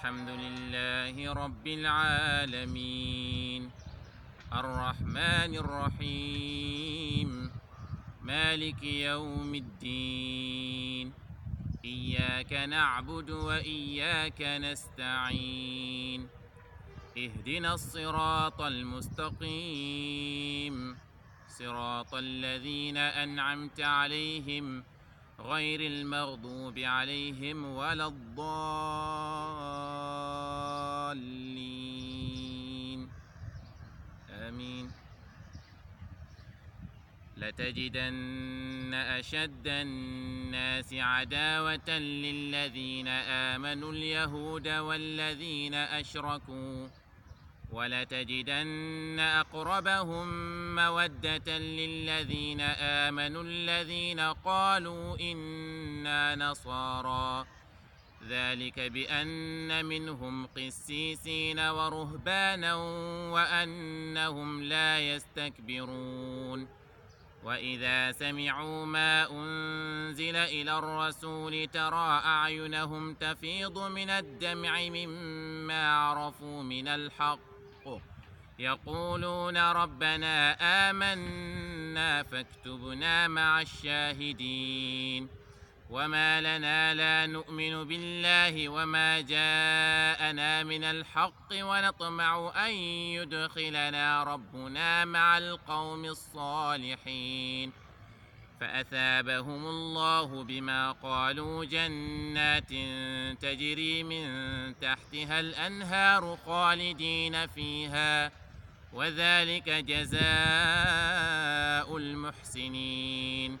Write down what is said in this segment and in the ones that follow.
الحمد لله رب العالمين الرحمن الرحيم مالك يوم الدين إياك نعبد وإياك نستعين اهدنا الصراط المستقيم صراط الذين أنعمت عليهم غير المغضوب عليهم ولا الضالين آمين. لتجدن أشد الناس عداوة للذين آمنوا اليهود والذين أشركوا ولتجدن أقربهم مودة للذين آمنوا الذين قالوا إنا نصارى ذلك بأن منهم قسيسين ورهبانا وأنهم لا يستكبرون وإذا سمعوا ما أنزل إلى الرسول ترى أعينهم تفيض من الدمع مما عرفوا من الحق يقولون ربنا آمنا فاكتبنا مع الشاهدين وما لنا لا نؤمن بالله وما جاءنا من الحق ونطمع أن يدخلنا ربنا مع القوم الصالحين فأثابهم الله بما قالوا جنات تجري من تحتها الأنهار خالدين فيها وذلك جزاء المحسنين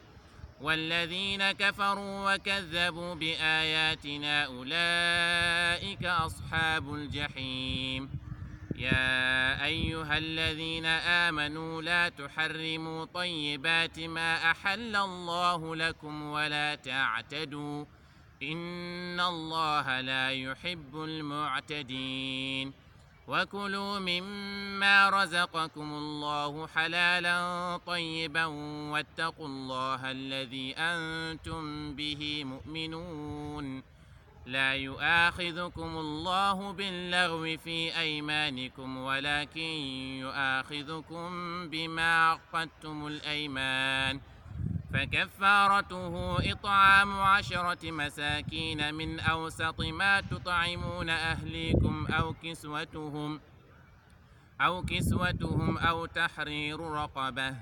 والذين كفروا وكذبوا بآياتنا أولئك أصحاب الجحيم يا أيها الذين آمنوا لا تحرموا طيبات ما أحل الله لكم ولا تعتدوا إن الله لا يحب المعتدين وكلوا مما رزقكم الله حلالا طيبا واتقوا الله الذي أنتم به مؤمنون لا يؤاخذكم الله باللغو في أيمانكم ولكن يؤاخذكم بما عقدتم الأيمان فكفارته إطعام 10 مساكين من أوسط ما تطعمون أهليكم أو كسوتهم أو تحرير رقبة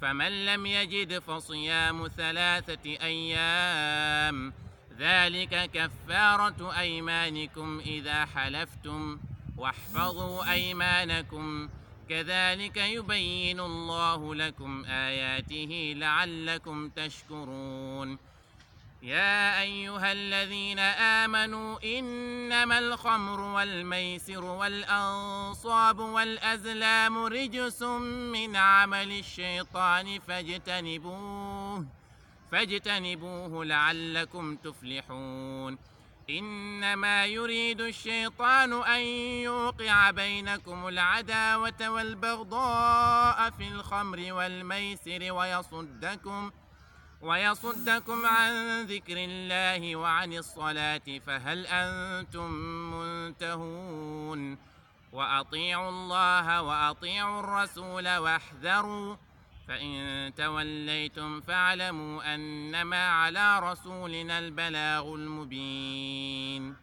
فمن لم يجد فصيام 3 أيام ذلك كفارة أيمانكم إذا حلفتم واحفظوا أيمانكم كذلك يبين الله لكم آياته لعلكم تشكرون يا أيها الذين آمنوا إنما الخمر والميسر والأنصاب والأزلام رجس من عمل الشيطان فاجتنبوه لعلكم تفلحون إنما يريد الشيطان أن يوقع بينكم العداوة والبغضاء في الخمر والميسر ويصدكم عن ذكر الله وعن الصلاة فهل أنتم منتهون وأطيعوا الله وأطيعوا الرسول واحذروا فإن توليتم فاعلموا أنما على رسولنا البلاغ المبين.